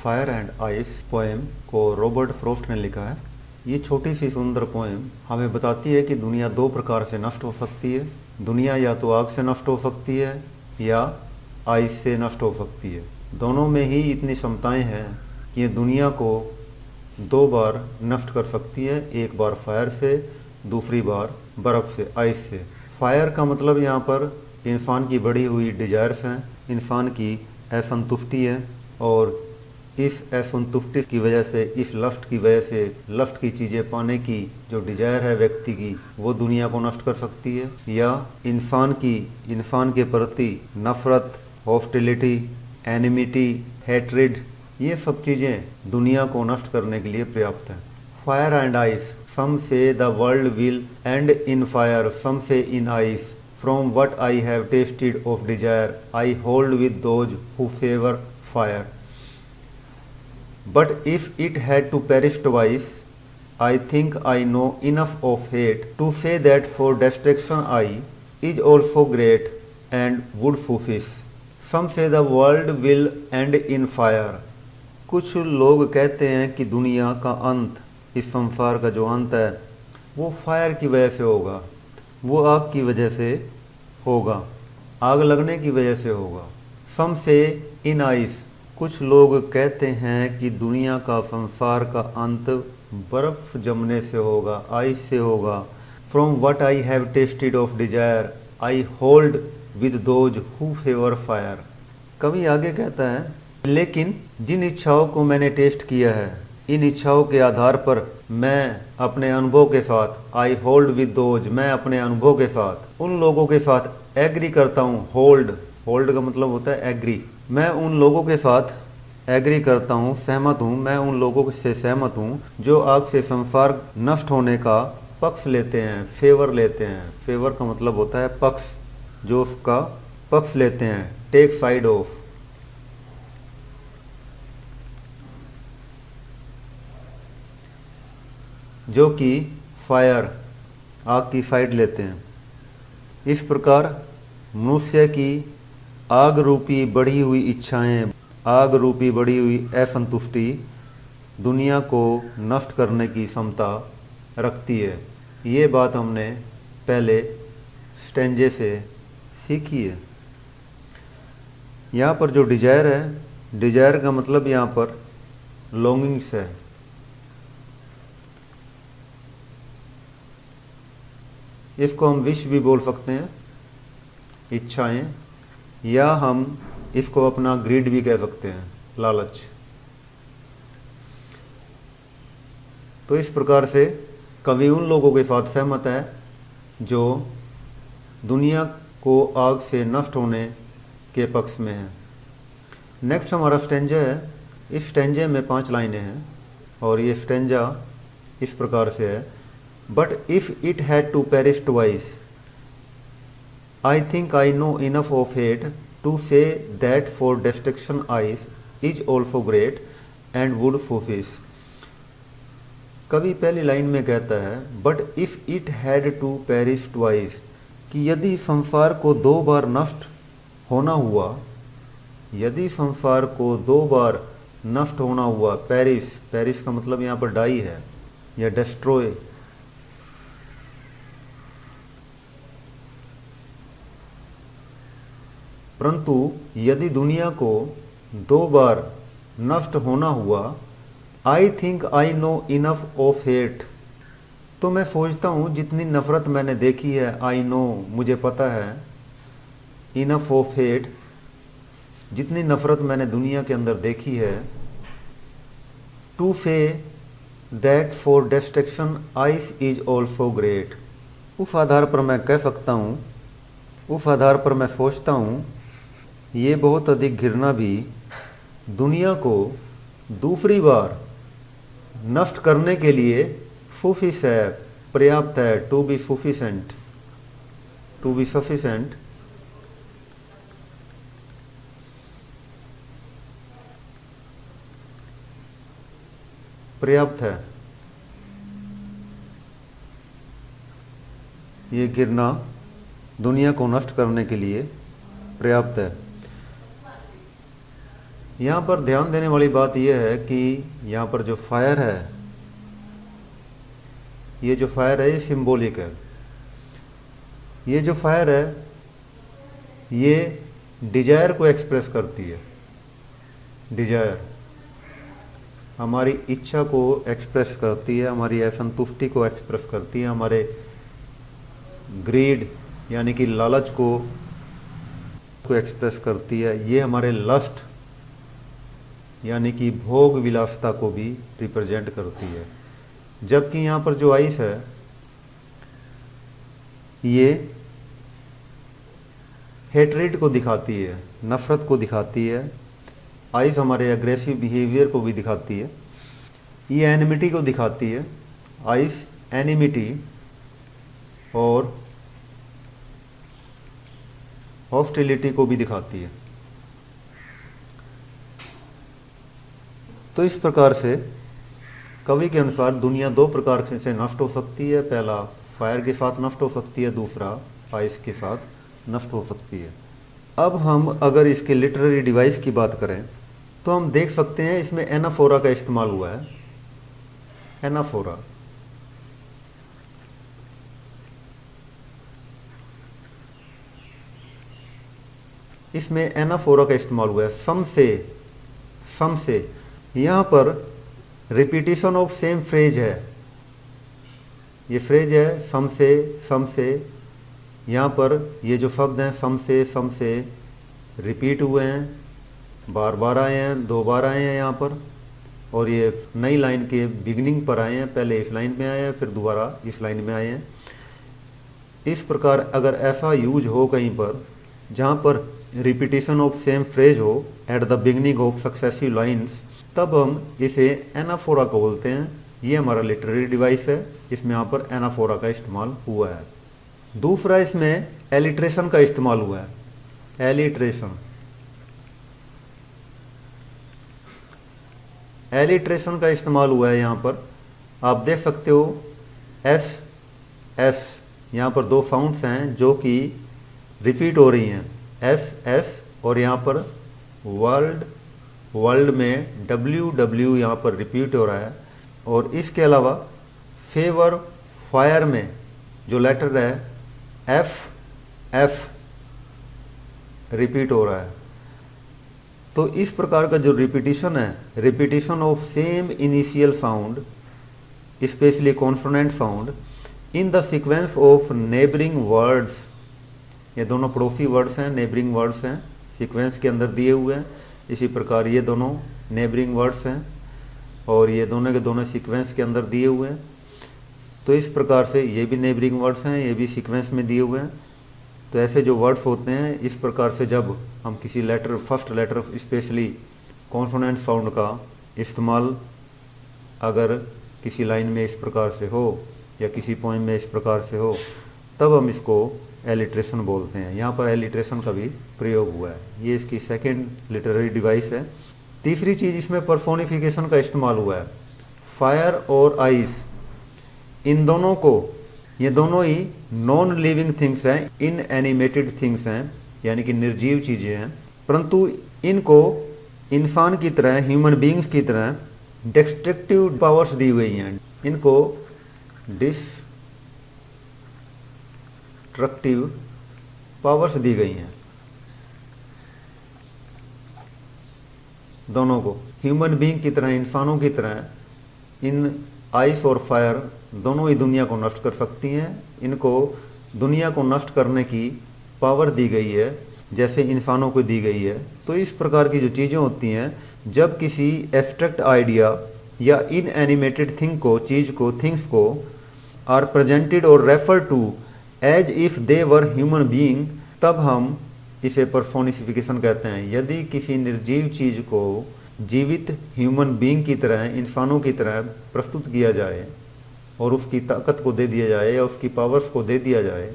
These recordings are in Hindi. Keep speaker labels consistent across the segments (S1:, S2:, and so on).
S1: फायर एंड आइस पोएम को रॉबर्ट फ्रॉस्ट ने लिखा है। ये छोटी सी सुंदर पोएम हमें बताती है कि दुनिया दो प्रकार से नष्ट हो सकती है। दुनिया या तो आग से नष्ट हो सकती है या आइस से नष्ट हो सकती है। दोनों में ही इतनी क्षमताएं हैं कि ये दुनिया को दो बार नष्ट कर सकती है, एक बार फायर से, दूसरी बार बर्फ़ से, आइस से। फायर का मतलब यहाँ पर इंसान की बढ़ी हुई डिजायर्स हैं, इंसान की असंतुष्टि है, और इस असंतुष्टि की वजह से, इस लस्ट की वजह से, लस्ट की चीज़ें पाने की जो डिजायर है व्यक्ति की, वो दुनिया को नष्ट कर सकती है। या इंसान के प्रति नफरत, हॉस्टिलिटी, एनिमिटी, हेट्रेड, ये सब चीज़ें दुनिया को नष्ट करने के लिए पर्याप्त हैं। Fire and ice, some say the world will end in fire, some say in ice. From what I have tasted of desire, I hold with those who favor fire. But if it had to perish twice, I think I know enough of hate to say that for destruction I is also great and would suffice. Some say the world will end in fire. कुछ लोग कहते हैं कि दुनिया का अंत, इस संसार का जो अंत है, वो फायर की वजह से होगा, वो आग की वजह से होगा, आग लगने की वजह से होगा। सम से इन आइस, कुछ लोग कहते हैं कि दुनिया का, संसार का अंत बर्फ़ जमने से होगा, आइस से होगा। From what I have tested of desire I hold with those who favour fire. कवि आगे कहता है, लेकिन जिन इच्छाओं को मैंने टेस्ट किया है, इन इच्छाओं के आधार पर मैं अपने अनुभव के साथ, आई होल्ड विद दोज, मैं अपने अनुभव के साथ उन लोगों के साथ एग्री करता हूँ। होल्ड का मतलब होता है एग्री। मैं उन लोगों के साथ एग्री करता हूँ, सहमत हूँ, मैं उन लोगों से सहमत हूँ जो आग से संसार नष्ट होने का पक्ष लेते हैं, फेवर लेते हैं। फेवर का मतलब होता है पक्ष, जो उसका पक्ष लेते हैं, टेक साइड ऑफ। जो कि फायर, आग की साइड लेते हैं। इस प्रकार मनुष्य की आग रूपी बढ़ी हुई इच्छाएं, आग रूपी बढ़ी हुई असंतुष्टि दुनिया को नष्ट करने की क्षमता रखती है। ये बात हमने पहले स्टेंजे से सीखी है। यहाँ पर जो डिजायर है, डिजायर का मतलब यहाँ पर लॉन्गिंग्स है। इसको हम विश भी बोल सकते हैं, इच्छाएं, या हम इसको अपना ग्रीड भी कह सकते हैं, लालच। तो इस प्रकार से कवि उन लोगों के साथ सहमत है जो दुनिया को आग से नष्ट होने के पक्ष में है। नेक्स्ट हमारा स्टेंजा है। इस स्टेंजे में 5 लाइनें हैं और ये स्टेंजा इस प्रकार से है। But if it had to perish twice, I think I know enough of hate to say that for destruction ice is also great and would suffice. कवि पहली लाइन में कहता है, But if it had to perish twice, कि यदि संसार को 2 बार नष्ट होना हुआ, यदि संसार को 2 बार नष्ट होना हुआ, पेरिस का मतलब यहाँ पर डाई है या डेस्ट्रॉय। परंतु यदि दुनिया को 2 बार नष्ट होना हुआ, I think I know enough of hate, तो मैं सोचता हूँ जितनी नफ़रत मैंने देखी है, आई नो, मुझे पता है, इनफ ऑफ हेट, जितनी नफ़रत मैंने दुनिया के अंदर देखी है, to say that for destruction ice is also great, उस आधार पर मैं कह सकता हूँ, उस आधार पर मैं सोचता हूँ, ये बहुत अधिक घृणा भी दुनिया को दूसरी बार नष्ट करने के लिए सुफिस है, पर्याप्त है, टू बी सफिशेंट, पर्याप्त है। ये घृणा दुनिया को नष्ट करने के लिए पर्याप्त है। यहाँ पर ध्यान देने वाली बात यह है कि यहाँ पर जो फायर है, ये जो फायर है ये सिंबॉलिक है। ये जो फायर है ये डिजायर को एक्सप्रेस करती है। डिजायर हमारी इच्छा को एक्सप्रेस करती है, हमारी असंतुष्टि को एक्सप्रेस करती है, हमारे ग्रीड यानी कि लालच को एक्सप्रेस करती है। ये हमारे लस्ट यानी कि भोग विलासता को भी रिप्रेजेंट करती है। जबकि यहाँ पर जो आइस है ये हेट्रेड को दिखाती है, नफरत को दिखाती है। आइस हमारे एग्रेसिव बिहेवियर को भी दिखाती है। ये एनिमिटी को दिखाती है। आइस एनिमिटी और हॉस्टिलिटी को भी दिखाती है। तो इस प्रकार से कवि के अनुसार दुनिया दो प्रकार से नष्ट हो सकती है। पहला फायर के साथ नष्ट हो सकती है, दूसरा आइस के साथ नष्ट हो सकती है। अब हम अगर इसके लिटरेरी डिवाइस की बात करें तो हम देख सकते हैं इसमें एनाफोरा का इस्तेमाल हुआ है। एनाफोरा इसमें एनाफोरा का इस्तेमाल हुआ है। सम से यहाँ पर रिपीटिशन ऑफ सेम फ्रेज है। ये फ्रेज है सम से। यहाँ पर ये जो शब्द हैं सम से रिपीट हुए हैं, बार बार आए हैं, दो बार आए हैं यहाँ पर। और ये नई लाइन के बिगिनिंग पर आए हैं, पहले इस लाइन में आए हैं फिर दोबारा इस लाइन में आए हैं। इस प्रकार अगर ऐसा यूज हो कहीं पर जहाँ पर रिपीटिशन ऑफ सेम फ्रेज हो at the beginning of successive lines, तब हम इसे एनाफोरा को बोलते हैं। ये हमारा लिटरेरी डिवाइस है, इसमें यहाँ पर एनाफोरा का इस्तेमाल हुआ है। दूसरा इसमें एलिट्रेशन का इस्तेमाल हुआ है। एलिट्रेशन का इस्तेमाल हुआ है। यहाँ पर आप देख सकते हो एस यहाँ पर दो साउंड्स हैं जो कि रिपीट हो रही हैं, एस और यहाँ पर वर्ल्ड में डब्ल्यू यहाँ पर रिपीट हो रहा है। और इसके अलावा फेवर फायर में जो लेटर है एफ रिपीट हो रहा है। तो इस प्रकार का जो रिपीटिशन है, repetition of same initial sound specially consonant sound in the sequence of neighbouring words, ये दोनों पड़ोसी वर्ड्स हैं, नेबरिंग वर्ड्स हैं, सीक्वेंस के अंदर दिए हुए हैं। इसी प्रकार ये दोनों नेबरिंग वर्ड्स हैं और ये दोनों के दोनों सीक्वेंस के अंदर दिए हुए हैं। तो इस प्रकार से ये भी नेबरिंग वर्ड्स हैं, ये भी सीक्वेंस में दिए हुए हैं। तो ऐसे जो वर्ड्स होते हैं, इस प्रकार से जब हम किसी letter, first letter specially consonant sound का इस्तेमाल अगर किसी लाइन में इस प्रकार से हो या किसी पोएम में इस प्रकार से हो, तब हम इसको एलिट्रेशन बोलते हैं। यहाँ पर एलिट्रेशन का भी प्रयोग हुआ है। ये इसकी सेकेंड लिटरेरी डिवाइस है। तीसरी चीज़ इसमें पर्सोनिफिकेशन का इस्तेमाल हुआ है। फायर और आइस, इन दोनों को, ये दोनों ही नॉन लिविंग थिंग्स हैं, इनएनिमेटेड थिंग्स हैं, यानी कि निर्जीव चीज़ें हैं, परंतु इनको इंसान की तरह, ह्यूमन बींग्स की तरह डिस्ट्रक्टिव पावर्स दी हुई हैं। इनको डिस्ट्रक्टिव पावर्स दी गई हैं। दोनों को ह्यूमन बींग की तरह, इंसानों की तरह इन आइस और फायर दोनों ही दुनिया को नष्ट कर सकती हैं। इनको दुनिया को नष्ट करने की पावर दी गई है जैसे इंसानों को दी गई है। तो इस प्रकार की जो चीज़ें होती हैं, जब किसी एब्स्ट्रैक्ट आइडिया या इनएनिमेटेड थिंग को, चीज़ को, थिंग्स को आर प्रेजेंटेड और refer to as if they were human being, तब हम इसे पर्सोनिफिकेशन कहते हैं। यदि किसी निर्जीव चीज़ को जीवित ह्यूमन बीइंग की तरह, इंसानों की तरह प्रस्तुत किया जाए और उसकी ताकत को दे दिया जाए या उसकी पावर्स को दे दिया जाए,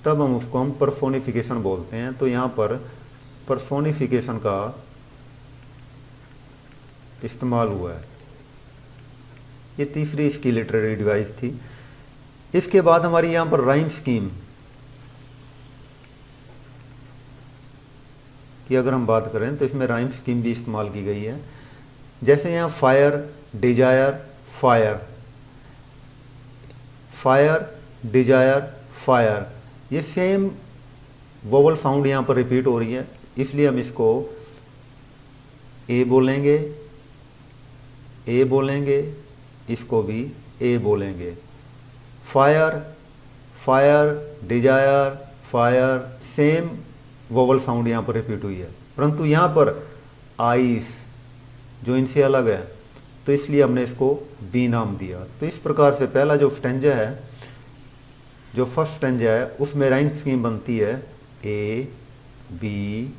S1: तब हम उसको पर्सोनिफिकेशन बोलते हैं। तो यहाँ पर पर्सोनिफिकेशन का इस्तेमाल हुआ है। ये तीसरी इसकी लिटरेरी डिवाइस थी। इसके बाद हमारी यहाँ पर राइम स्कीम। की अगर हम बात करें तो इसमें राइम स्कीम भी इस्तेमाल की गई है। जैसे यहाँ fire, desire, fire, fire, desire, fire, ये सेम वोवल साउंड यहाँ पर रिपीट हो रही है, इसलिए हम इसको ए बोलेंगे, ए बोलेंगे, इसको भी ए बोलेंगे। Fire, fire, desire, fire, same vowel sound यहाँ पर रिपीट हुई है, परंतु यहाँ पर आइस जो इनसे अलग है, तो इसलिए हमने इसको बी नाम दिया। तो इस प्रकार से पहला जो स्टेंजा है, जो फर्स्ट स्टेंजा है, उसमें राइम स्कीम बनती है A B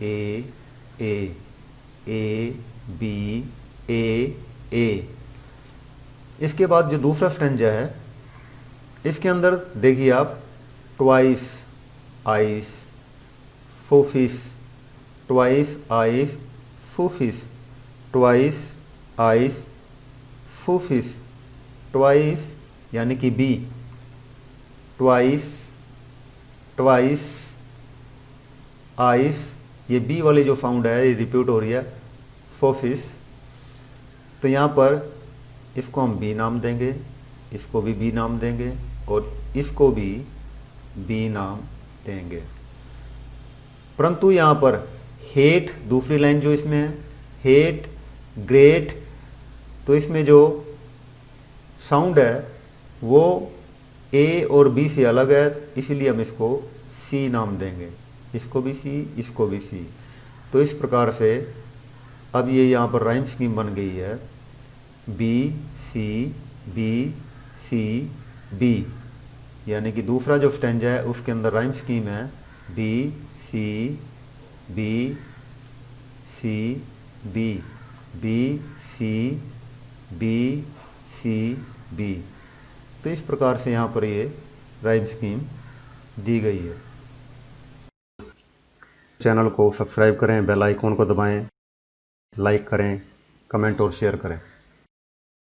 S1: A A, A B ए ए। इसके बाद जो दूसरा स्टेंजा है, इसके अंदर देखिए आप, ट्वाइस आइस, सोफिस, ट्वाइस आइस, सोफिस, ट्वाइस आइस, सोफिस, ट्वाइस यानी कि बी, ट्वाइस, ट्वाइस आइस, ये बी वाली जो साउंड है ये रिपीट हो रही है, सोफिस। तो यहाँ पर इसको हम बी नाम देंगे, इसको भी बी नाम देंगे और इसको भी बी नाम देंगे। परंतु यहाँ पर हेट, दूसरी लाइन जो इसमें है, हेट, ग्रेट, तो इसमें जो साउंड है वो ए और बी से अलग है, इसलिए हम इसको सी नाम देंगे, इसको भी सी, इसको भी सी। तो इस प्रकार से अब ये यहाँ पर राइम स्कीम बन गई है, B C B C B, यानी कि दूसरा जो स्टेंजा है उसके अंदर राइम स्कीम है B C B C B, B C B C B. तो इस प्रकार से यहाँ पर ये राइम स्कीम दी गई है। चैनल को सब्सक्राइब करें, बेल आइकॉन को दबाएं, लाइक करें, कमेंट और शेयर करें।